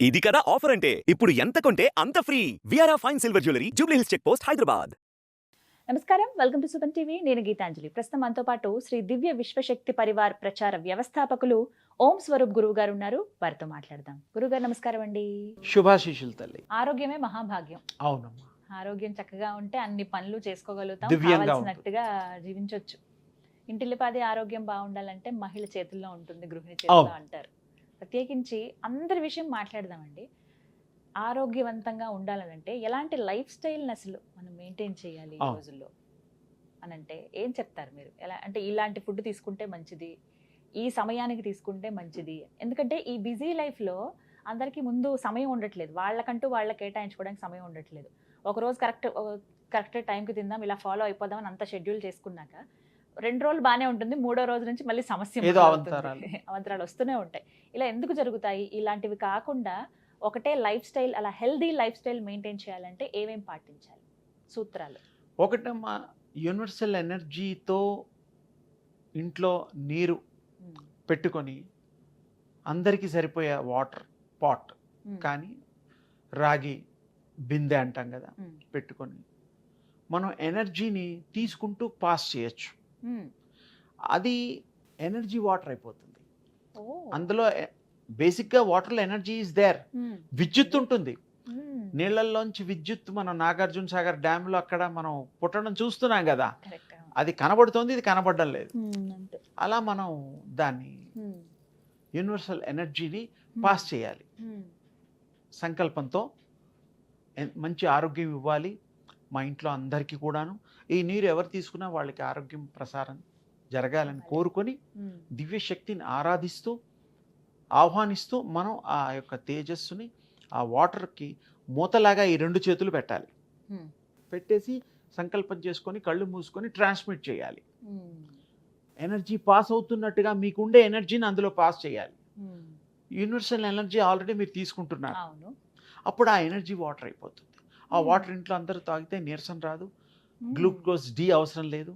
ఇది కదా ఆఫర్ అంటే ఇప్పుడు ఎంత కొంటే అంత ఫ్రీ. విఆర్ఆ fine silver jewellery Jubilee Hills check post Hyderabad. నమస్కారం, వెల్కమ్ టు సుమన్ టీవీ. నేను గీతాంజలి. ప్రస్తుతం మనతో పాటు శ్రీ దివ్య విశ్వశక్తి పరివార్ ప్రచార వ్యవస్థాపకులు ఓం స్వరూప్ గురువు గారు ఉన్నారు. వారితో మాట్లాడదాం. గురుగారు నమస్కారం అండి. శుభాశీషులు తల్లి. ఆరోగ్యమే మహాభాగ్యం. అవునమ్మా. ఆరోగ్యం చక్కగా ఉంటే అన్ని పనులు చేసుకోగలుగుతాం, దివ్యంగా కావాల్సినట్టుగా జీవించవచ్చు. ఇంటిల్లిపాది ఆరోగ్యం బాగుండాలంటే మహిళ చేతుల్లో ఉంటుంది, గృహిణి చేతుల్లో అంటారు. ప్రత్యేకించి అందరి విషయం మాట్లాడదామండి. ఆరోగ్యవంతంగా ఉండాలనంటే ఎలాంటి లైఫ్ స్టైల్ అసలు మనం మెయింటైన్ చేయాలి ఈ రోజుల్లో అని అంటే ఏం చెప్తారు మీరు? ఎలా అంటే ఇలాంటి ఫుడ్ తీసుకుంటే మంచిది, ఈ సమయానికి తీసుకుంటే మంచిది? ఎందుకంటే ఈ బిజీ లైఫ్లో అందరికీ ముందు సమయం ఉండట్లేదు, వాళ్ళకంటూ వాళ్ళకి కేటాయించుకోవడానికి సమయం ఉండట్లేదు. ఒకరోజు కరెక్ట్ టైంకి తిందాం, ఇలా ఫాలో అయిపోదామని అంత షెడ్యూల్ చేసుకున్నాక 2 రోజులు బాగానే ఉంటుంది, 3వ రోజు నుంచి మళ్ళీ సమస్య అవంతరాలు వస్తూనే ఉంటాయి. ఇలా ఎందుకు జరుగుతాయి? ఇలాంటివి కాకుండా ఒకటే లైఫ్ స్టైల్, అలా హెల్దీ లైఫ్ స్టైల్ మెయింటైన్ చేయాలంటే ఏమేం పాటించాలి? సూత్రాలు. ఒకటమ్మా, యూనివర్సల్ ఎనర్జీతో ఇంట్లో నీరు పెట్టుకొని అందరికీ సరిపోయే వాటర్ పాట్ కానీ రాగి బిందె అంటాం కదా, పెట్టుకొని మనం ఎనర్జీని తీసుకుంటూ పాస్ చేయొచ్చు. అది ఎనర్జీ వాటర్ అయిపోతుంది. అందులో బేసిక్గా వాటర్లో ఎనర్జీ ఈజ్ దేర్. విద్యుత్ ఉంటుంది నీళ్ళల్లోంచి. విద్యుత్ మన నాగార్జున సాగర్ డ్యామ్లో అక్కడ మనం పుట్టడం చూస్తున్నాం కదా, అది కనబడుతోంది, ఇది కనబడడం లేదు. అలా మనం దాన్ని యూనివర్సల్ ఎనర్జీని పాస్ చేయాలి సంకల్పంతో. మంచి ఆరోగ్యం ఇవ్వాలి మా ఇంట్లో అందరికీ కూడాను. ఈ నీరు ఎవరు తీసుకున్నా వాళ్ళకి ఆరోగ్యం ప్రసారం జరగాలని కోరుకొని దివ్య శక్తిని ఆరాధిస్తూ ఆహ్వానిస్తూ మనం ఆ యొక్క తేజస్సుని ఆ వాటర్కి మూతలాగా ఈ 2 చేతులు పెట్టాలి. పెట్టేసి సంకల్పం చేసుకొని కళ్ళు మూసుకొని ట్రాన్స్మిట్ చేయాలి. ఎనర్జీ పాస్ అవుతున్నట్టుగా మీకుండే ఎనర్జీని అందులో పాస్ చేయాలి. యూనివర్సల్ ఎనర్జీ ఆల్రెడీ మీరు తీసుకుంటున్నారు, అప్పుడు ఆ ఎనర్జీ వాటర్ అయిపోతుంది. ఆ వాటర్ ఇంట్లో అందరూ తాగితే నీరసం రాదు, గ్లూకోజ్ డి అవసరం లేదు,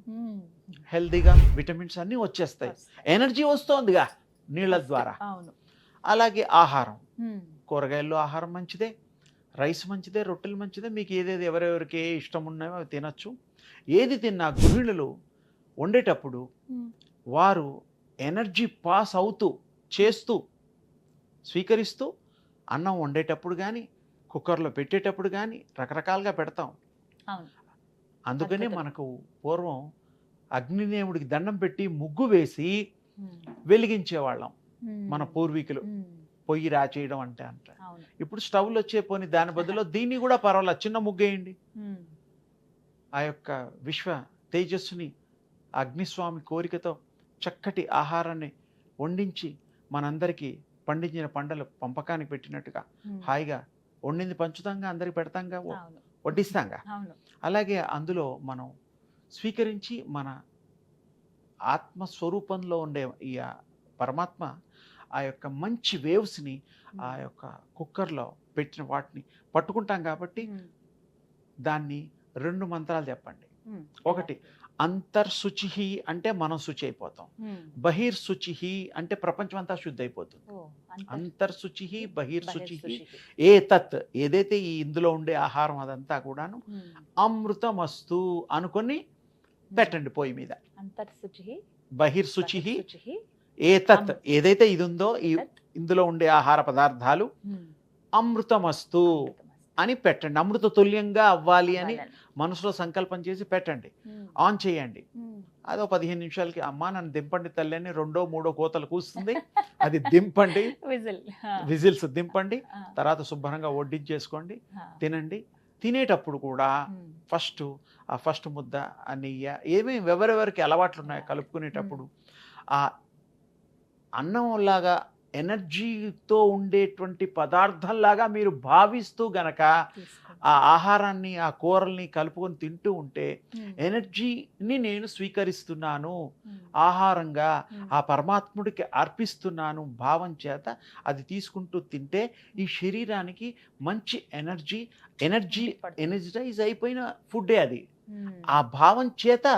హెల్దీగా విటమిన్స్ అన్నీ వచ్చేస్తాయి, ఎనర్జీ వస్తోందిగా నీళ్ళ ద్వారా. అలాగే ఆహారం, కూరగాయల్లో ఆహారం మంచిదే, రైస్ మంచిదే, రొట్టెలు మంచిదే. మీకు ఏదేది ఎవరెవరికి ఏ ఇష్టం ఉన్నాయో అవి తినచ్చు. ఏది తిన్నా గృహిణులు వండేటప్పుడు వారు ఎనర్జీ పాస్ అవుతూ చేస్తూ స్వీకరిస్తూ అన్నం వండేటప్పుడు కానీ కుక్కర్లో పెట్టేటప్పుడు కానీ రకరకాలుగా పెడతాం. అందుకనే మనకు పూర్వం అగ్నిదేవుడికి దండం పెట్టి ముగ్గు వేసి వెలిగించేవాళ్ళం మన పూర్వీకులు. పొయ్యి రాచేయడం అంటే అంటారు. ఇప్పుడు స్టవ్లు వచ్చే పోని దాని బదులు దీన్ని కూడా పర్వాలేదు, చిన్న ముగ్గేయండి. ఆ యొక్క విశ్వ తేజస్సుని అగ్నిస్వామి కోరికతో చక్కటి ఆహారాన్ని వండించి మనందరికీ పండించిన పంటలు పంపకానికి పెట్టినట్టుగా హాయిగా వండింది పంచుతాంగా, అందరికి పెడతాంగా, వడ్డిస్తాంగా. అలాగే అందులో మనం స్వీకరించి మన ఆత్మస్వరూపంలో ఉండే ఈ పరమాత్మ ఆ యొక్క మంచి వేవ్స్ని ఆ యొక్క కుక్కర్లో పెట్టిన వాటిని పట్టుకుంటాం. కాబట్టి దాన్ని 2 మంత్రాలు చెప్పండి. ఒకటి అంతర్శుచి అంటే మనం శుచి అయిపోతాం, బహిర్శుచి అంటే ప్రపంచం అంతా శుద్ధి అయిపోతుంది. అంతర్శుచి బహిర్శుచి ఏ తత్, ఏదైతే ఈ ఇందులో ఉండే ఆహారం అదంతా కూడాను అమృతమస్తు అనుకొని పెట్టండి పొయ్యి మీద. అంతర్శుచి బహిర్శుచి ఏ తత్, ఏదైతే ఇది ఉందో ఈ ఇందులో ఉండే ఆహార పదార్థాలు అమృతమస్తు అని పెట్టండి. అమృత తుల్యంగా అవ్వాలి అని మనసులో సంకల్పం చేసి పెట్టండి. ఆన్ చేయండి. అదో 15 నిమిషాలకి అమ్మా నన్ను దింపండి తల్లి అని 2వ 3వ కోతలు కూస్తుంది. అది దింపండి, విజిల్స్ దింపండి. తర్వాత శుభ్రంగా వడ్డించేసుకోండి, తినండి. తినేటప్పుడు కూడా ఫస్ట్ ముద్ద ఆ నెయ్యి ఏమేమి ఎవరెవరికి అలవాట్లు ఉన్నాయో కలుపుకునేటప్పుడు ఆ అన్నంలాగా ఎనర్జీతో ఉండేటువంటి పదార్థంలాగా మీరు భావిస్తూ గనక ఆ ఆహారాన్ని ఆ కూరల్ని కలుపుకొని తింటూ ఉంటే ఎనర్జీని నేను స్వీకరిస్తున్నాను, ఆహారంగా ఆ పరమాత్ముడికి అర్పిస్తున్నాను భావం చేత అది తీసుకుంటూ తింటే ఈ శరీరానికి మంచి ఎనర్జైజ్ అయిపోయిన ఫుడ్డే అది. ఆ భావం చేత,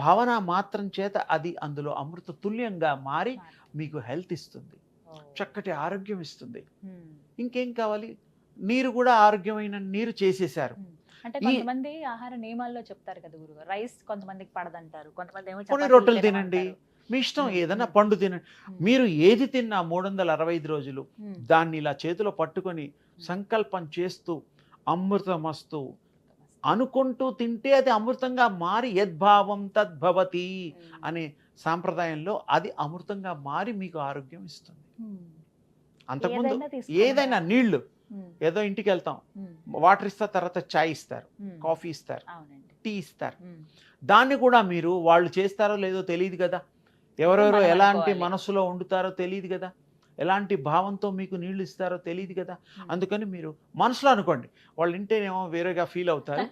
భావన మాత్రం చేత అది అందులో అమృత తుల్యంగా మారి మీకు హెల్త్ ఇస్తుంది. చక్కటి ఆరోగ్యం ఇస్తుంది. ఉమ్. ఇంకేం కావాలి? నీరు కూడా ఆరోగ్యమైన నీరు చేసేశారు. అంటే ఈ- కొంతమంది ఆహార నియమాల్లో చెప్తారు కదా గురుగారు, రైస్ కొంతమందికి పడదంటారు, కొంతమంది ఏమో కొన్ని చపాతీలు రొట్టెలు తినండి, తినమంటారు. మీ ఇష్టం, ఉమ్, ఏదైనా ఉమ్. పండు తినండి. ఉమ్, మీరు ఏది తిన్నా 365 రోజులు ఉమ్, దాన్ని ఇలా చేతిలో పట్టుకొని సంకల్పం చేస్తూ అమృతమస్తు అనుకుంటూ తింటే అది అమృతంగా మారి యద్భావం తద్భవతి ఉమ్, అనే సాంప్రదాయంలో అది అమృతంగా మారి మీకు ఆరోగ్యం ఇస్తుంది. ఉమ్. అంతకుముందు ఏదైనా తీసుకోమని ఏదైనా కాదు. నీళ్లు, ఉమ్, ఏదో ఇంటికి వెళ్తాం, ఉమ్, వాటర్ ఇస్తారు, తర్వాత చాయ్ ఇస్తారు, ఉమ్. కాఫీ ఇస్తారు, అవునండి. టీ ఇస్తారు. ఉమ్, దాన్ని కూడా మీరు వాళ్ళు చేస్తారో లేదో తెలియదు కదా, ఎవరెవరో మనం ఎలాంటి అనుకోవాలి. మనసులో వండుతారో తెలియదు కదా, ఎలాంటి భావంతో మీకు నీళ్లు ఇస్తారో తెలియదు కదా. ఉమ్. అందుకని మీరు మనసులో అనుకోండి, వాళ్ళు వింటేనేమో వేరేగా ఫీల్ అవుతారు.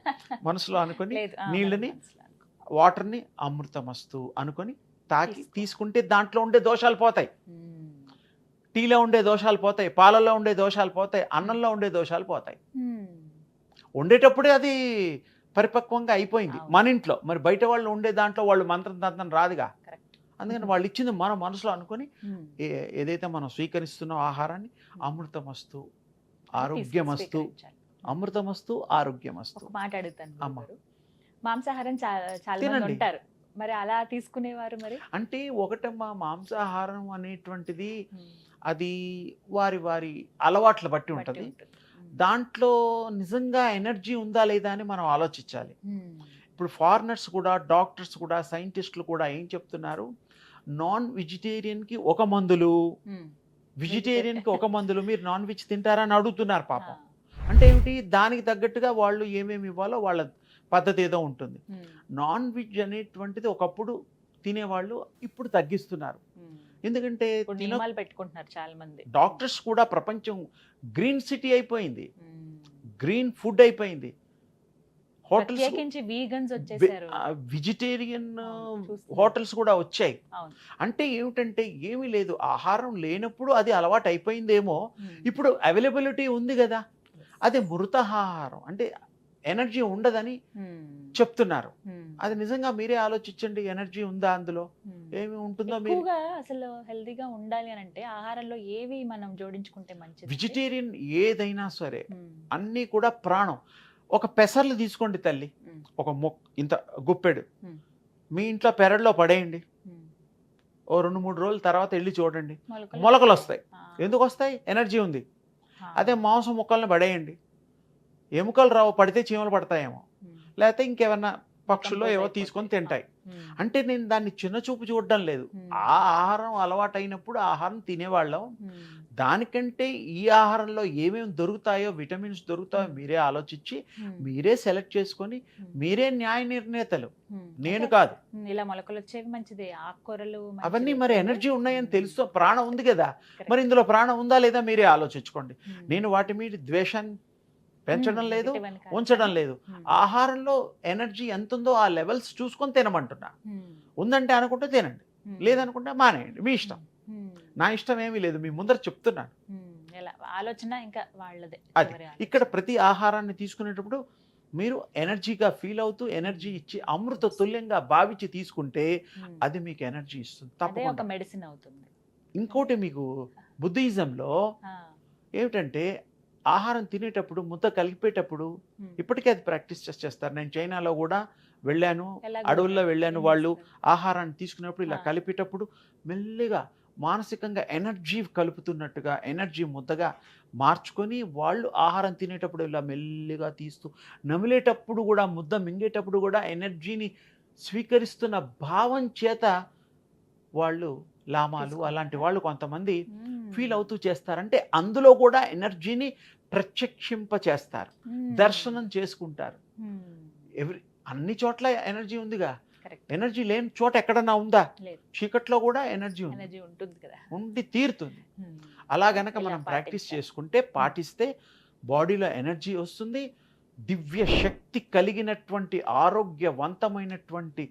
మనసులో అనుకొని లేదు, నీళ్ళని, మనం మనసులో అనుకో. వాటర్ని అమృతమస్తు అనుకొని తాకి తీసుకో. తీసుకుంటే దాంట్లో ఉండే దోషాలు పోతాయి. ఉమ్, టీలో ఉండే దోషాలు పోతాయి, పాలల్లో ఉండే దోషాలు పోతాయి, అన్నంలో ఉండే దోషాలు పోతాయి. ఉమ్. వండేటప్పుడే అది పరిపక్వంగా అయిపోయింది అవును. మన ఇంట్లో. మరి బయట వాళ్ళు ఉండే దాంట్లో వాళ్ళు మంత్రం తంత్రం రాదుగా. Correct. అందుకని వాళ్ళు ఇచ్చింది మన మనసులో అనుకొని ఉమ్. ఏదైతే మనం స్వీకరిస్తున్న ఆహారాన్ని అమృతమస్తు, ఆరోగ్యమస్తు, స్వీకరించాలి. అమృతమస్తు, ఆరోగ్యమస్తు. ఒక మాట అడుగుతాను అమ్మ. గురుగారు. మాంసాహారం చాలా మంది తినండి. ఉంటారు, మరి అలా తీసుకునేవారు మరి? అంటే ఒకటమ్మా, మాంసాహారం అనేటువంటిది ఉమ్, అది వారి వారి అలవాట్ల బట్టి బట్టి ఉంటుంది. ఉంటుంది. ఉమ్. దాంట్లో నిజంగా ఎనర్జీ ఉందా లేదా అని మనం ఆలోచించాలి. ఉమ్. ఇప్పుడు ఫారినర్స్ కూడా, డాక్టర్స్ కూడా, సైంటిస్టులు కూడా ఏం చెప్తున్నారు, నాన్ వెజిటేరియన్కి ఒక మందులు, ఉమ్. వెజిటేరియన్కి ఒక మందులు, మీరు నాన్ వెజ్ తింటారా అని అడుగుతున్నారు ఆ. పాపం. అంటే ఏమిటి, దానికి తగ్గట్టుగా వాళ్ళు ఏమేమి ఇవ్వాలో వాళ్ళ పద్ధతి ఏదో ఉంటుంది. ఉమ్. నాన్ వెజ్ అనేటువంటిది ఒకప్పుడు తినేవాళ్ళు, ఇప్పుడు తగ్గిస్తున్నారు. ఉమ్. ఎందుకంటే ఇప్పుడు నియమాలు పెట్టుకుంటున్నారు చాలా మంది. డాక్టర్స్ కూడా ప్రపంచం గ్రీన్ సిటీ అయిపోయింది, ఉమ్. గ్రీన్ ఫుడ్ అయిపోయింది. హోటల్స్ ప్రత్యేకించి వీగన్స్ వచ్చేసారు. వెజిటేరియన్ చూస్తున్నారు. హోటల్స్ కూడా వచ్చాయి. అవును. అంటే ఏమిటంటే ఏమీ లేదు, ఆహారం లేనప్పుడు అది అలవాటు అయిపోయిందేమో, ఉమ్. ఇప్పుడు అవైలబిలిటీ ఉంది కదా, అది మృతాహారం అంటే ఎనర్జీ ఉండదని ఉమ్. చెప్తున్నారు. ఉమ్. అది నిజంగా మీరే ఆలోచించండి, ఎనర్జీ ఉందా అందులో, ఉమ్. ఏమి ఉంటుందో మీరు. ఎక్కువగా అసలు హెల్దీగా ఉండాలి అని అంటే ఆహారంలో ఏవి మనం జోడించుకుంటే మంచిది? వెజిటేరియన్ ఏదైనా సరే ఉమ్. అన్నీ కూడా ప్రాణం. ఒక పెసర్లు తీసుకోండి తల్లి, ఉమ్. ఒక ఇంత గుప్పెడు ఉమ్. మీ ఇంట్లో పెరట్లో పడేయండి, ఉమ్. ఓ 2-3 రోజుల తర్వాత వెళ్ళి చూడండి, మొలకలు మొలకలు వస్తాయి. ఆ. ఎందుకు వస్తాయి? ఎనర్జీ ఉంది. ఆ. అదే మాంసం ముక్కల్ని పడేయండి, ఎముకలు రావు, పడితే చీమలు పడతాయేమో, ఉమ్. లేకపోతే ఇంకేమన్నా పక్షుల్లో Compose ఏవో అయిపోతాయి. తీసుకొని తింటాయి. ఉమ్. అంటే నేను దాన్ని చిన్న చూపు చూడడం లేదు. ఉమ్. ఆ ఆహారం అలవాటైనప్పుడు ఆహారం తినేవాళ్ళం, ఉమ్. దానికంటే ఈ ఆహారంలో ఏమేమి దొరుకుతాయో, విటమిన్స్ దొరుకుతాయో మీరే ఆలోచించి ఉమ్. మీరే సెలెక్ట్ చేసుకొని ఉమ్. మీరే న్యాయ నిర్ణేతలు, ఉమ్. నేను అంటే, కాదు. ఇలా మొలకలు వచ్చేవి మంచిదే, ఆకుకూరలు అవన్నీ మంచిదే. మరి ఎనర్జీ ఉన్నాయని ఉమ్. తెలుసు, ప్రాణం ఉంది కదా. Correct. మరి ఇందులో ప్రాణం ఉందా లేదా మీరే ఆలోచించుకోండి. ఉమ్. నేను వాటి మీద ద్వేషాన్ని పెంచడం ఉమ్. లేదు, negative అని కాదు. ఉంచడం లేదు. ఉమ్. ఆహారంలో ఎనర్జీ ఎంత ఉందో ఆ లెవెల్స్ చూసుకొని తినమంటున్నా. ఉమ్. ఉందంటే అనుకుంటే తినండి, ఉమ్. లేదనుకుంటే మానేయండి, మీ ఇష్టం. ఉమ్. నా ఇష్టం ఏమీ లేదు, మీ ముందర చెప్తున్నాను. ఉమ్. ఎలా ఆలోచన ఇంకా వాళ్ళదే. అది చివరి ఆలోచన. ఇక్కడ ప్రతి ఆహారాన్ని తీసుకునేటప్పుడు మీరు ఎనర్జీగా ఫీల్ అవుతూ ఎనర్జీ ఇచ్చి అమృత తుల్యంగా భావించి తీసుకుంటే ఉమ్. అది మీకు ఎనర్జీ ఇస్తుంది అదే ఒక తప్పకుండా. మెడిసిన్ అవుతుంది. ఇంకోటి మీకు బుద్ధిజంలో ఆ. ఏమిటంటే ఆహారం తినేటప్పుడు ముద్ద కలిపేటప్పుడు ఉమ్. ఇప్పటికే అది ప్రాక్టీస్ చేస్తారు. నేను చైనాలో కూడా వెళ్ళాను, ఎలా అడవుల్లో గుర్తు? వెళ్ళాను. ఏం వాళ్ళు చేస్తారు? ఆహారాన్ని తీసుకున్నప్పుడు ఇలా ఆ. కలిపేటప్పుడు మెల్లిగా మానసికంగా ఎనర్జీ కలుపుతున్నట్టుగా ఎనర్జీ ముద్దగా మార్చుకొని వాళ్ళు ఆహారం తినేటప్పుడు ఇలా మెల్లిగా తీస్తూ, నమిలేటప్పుడు కూడా, ముద్ద మింగేటప్పుడు కూడా ఎనర్జీని స్వీకరిస్తున్న భావం చేత వాళ్ళు లామాలు అలాంటి వాళ్ళు కొంతమంది ఉమ్. ఫీల్ అవుతూ చేస్తారంటే అందులో కూడా ఎనర్జీని ప్రత్యక్షింప చేస్తారు, ఉమ్. దర్శనం చేసుకుంటారు. ఉమ్. అన్ని చోట్ల ఎనర్జీ ఉందిగా, Correct. ఎనర్జీ లేని చోట ఎక్కడన్నా ఉందా? లేదు, చీకట్లో కూడా ఎనర్జీ ఉంది, ఎనర్జీ ఉంటుంది కదా. ఉండి తీరుతుంది. ఉమ్. అలా గనక ఇలా మనం ప్రాక్టీస్ పాటించాలి. చేసుకుంటే, పాటిస్తే బాడీలో ఎనర్జీ వస్తుంది, దివ్య శక్తి కలిగినటువంటి ఆరోగ్యవంతమైనటువంటి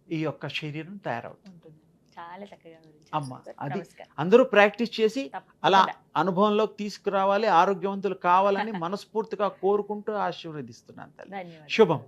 ఈ యొక్క శరీరం తయారవుతుంది. ఉంటుంది. చాలా చక్కగా వివరించారు అమ్మ, సార్. అది నమస్కారం. అందరూ ప్రాక్టీస్ చేసి అలా తప్పకుండా. అనుభవంలోకి తీసుకురావాలి, ఆరోగ్యవంతులు కావాలని మనస్ఫూర్తిగా కోరుకుంటూ ఆశీర్వదిస్తున్నాను తల్లి. ధన్యవాదాలు. శుభం.